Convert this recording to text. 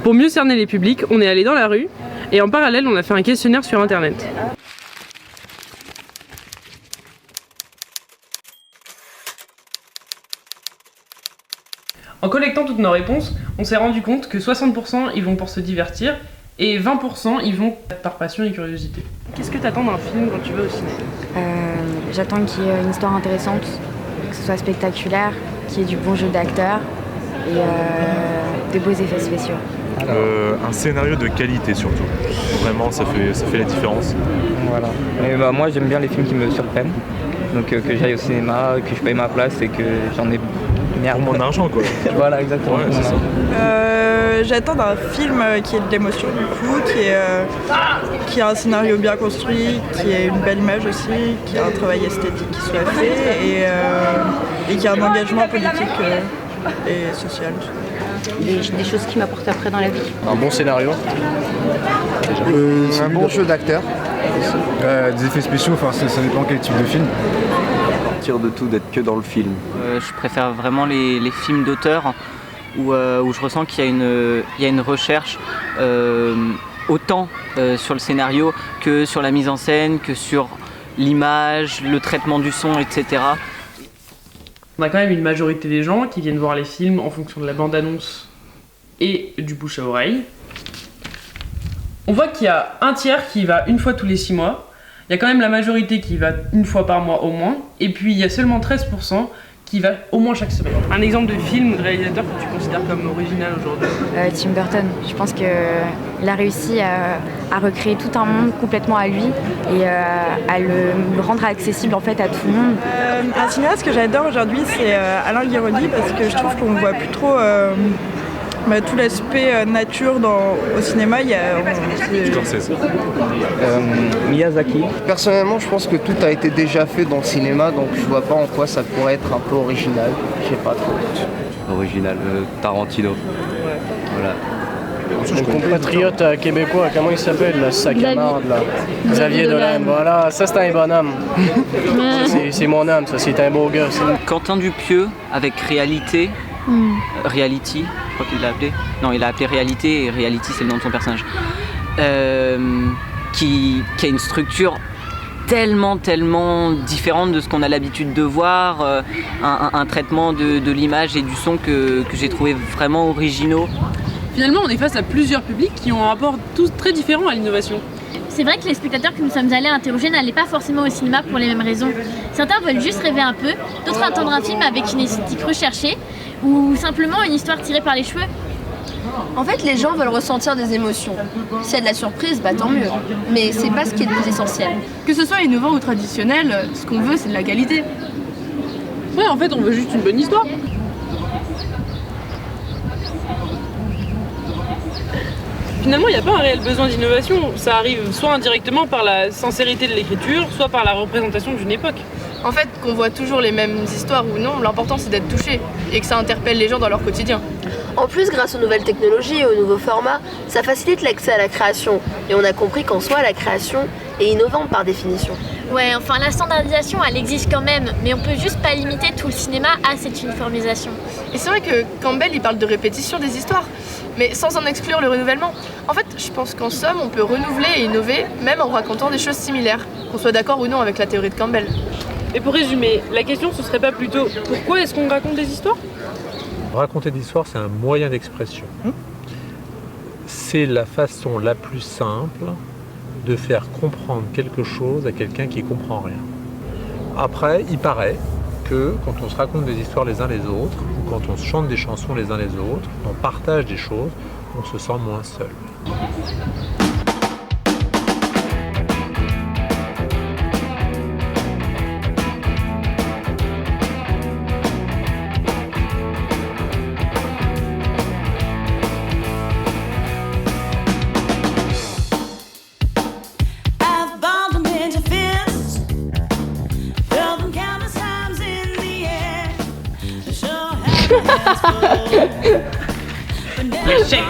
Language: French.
Pour mieux cerner les publics, on est allé dans la rue et en parallèle, on a fait un questionnaire sur internet. En collectant toutes nos réponses, on s'est rendu compte que 60% ils vont pour se divertir et 20% ils vont par passion et curiosité. Qu'est-ce que t'attends d'un film quand tu vas au cinéma ? J'attends qu'il y ait une histoire intéressante, que ce soit spectaculaire, qu'il y ait du bon jeu d'acteurs et des beaux effets spéciaux. Un scénario de qualité surtout. Vraiment, ça fait la différence. Voilà. Et moi, j'aime bien les films qui me surprennent. Donc que j'aille au cinéma, que je paye ma place et que j'en ai pour mon argent, quoi. Voilà, exactement. Ouais, c'est ça. J'attends d'un film qui ait de l'émotion du coup, qui a un scénario bien construit, qui ait une belle image aussi, qui a un travail esthétique qui soit fait et qui a un engagement politique et social. Des choses qui m'apportent après dans la vie. Un bon scénario. Un bon jeu d'acteur. Des effets spéciaux, enfin ça dépend quel type de film. Partir de tout, d'être que dans le film. Je préfère vraiment les films d'auteur où je ressens qu'il y a une recherche autant sur le scénario que sur la mise en scène, que sur l'image, le traitement du son, etc. On a quand même une majorité des gens qui viennent voir les films en fonction de la bande-annonce et du bouche à oreille. On voit qu'il y a un tiers qui va une fois tous les 6 mois, il y a quand même la majorité qui va une fois par mois au moins, et puis il y a seulement 13% qui va au moins chaque semaine. Un exemple de film ou de réalisateur que tu considères comme original aujourd'hui ? Tim Burton, je pense qu'il a réussi à recréer tout un monde complètement à lui et à le rendre accessible en fait à tout le monde. Un cinéaste que j'adore aujourd'hui, c'est Alain Guiraudy parce que je trouve qu'on voit plus trop tout l'aspect nature au cinéma. Miyazaki. Personnellement, je pense que tout a été déjà fait dans le cinéma, donc je vois pas en quoi ça pourrait être un peu original. Je sais pas trop. Original, Tarantino. Ouais. Voilà. Mon compatriote québécois, comment il s'appelle, là, sa camarade là, Xavier Dolan, voilà, ça c'est un bonhomme. c'est mon homme, ça c'est un beau gars. Quentin Dupieux avec Reality, je crois qu'il l'a appelé. Non, il l'a appelé Réalité et Reality c'est le nom de son personnage. Qui a une structure tellement différente de ce qu'on a l'habitude de voir, un traitement de l'image et du son que j'ai trouvé vraiment originaux. Finalement, on est face à plusieurs publics qui ont un rapport tous très différent à l'innovation. C'est vrai que les spectateurs que nous sommes allés interroger n'allaient pas forcément au cinéma pour les mêmes raisons. Certains veulent juste rêver un peu, d'autres attendre un film avec une esthétique recherchée ou simplement une histoire tirée par les cheveux. En fait, les gens veulent ressentir des émotions. S'il y a de la surprise, tant mieux. Mais c'est pas ce qui est le plus essentiel. Que ce soit innovant ou traditionnel, ce qu'on veut, c'est de la qualité. Ouais, en fait, on veut juste une bonne histoire. Finalement, il n'y a pas un réel besoin d'innovation. Ça arrive soit indirectement par la sincérité de l'écriture, soit par la représentation d'une époque. En fait, qu'on voit toujours les mêmes histoires ou non, l'important c'est d'être touché et que ça interpelle les gens dans leur quotidien. En plus, grâce aux nouvelles technologies et aux nouveaux formats, ça facilite l'accès à la création. Et on a compris qu'en soi, la création est innovante par définition. Ouais, enfin la standardisation, elle existe quand même, mais on peut juste pas limiter tout le cinéma à cette uniformisation. Et c'est vrai que Campbell, il parle de répétition des histoires, mais sans en exclure le renouvellement. En fait, je pense qu'en somme, on peut renouveler et innover, même en racontant des choses similaires, qu'on soit d'accord ou non avec la théorie de Campbell. Et pour résumer, la question ce serait pas plutôt pourquoi est-ce qu'on raconte des histoires ? Raconter des histoires, c'est un moyen d'expression. C'est la façon la plus simple de faire comprendre quelque chose à quelqu'un qui ne comprend rien. Après, il paraît que quand on se raconte des histoires les uns les autres, ou quand on se chante des chansons les uns les autres, on partage des choses, on se sent moins seul. L'échec.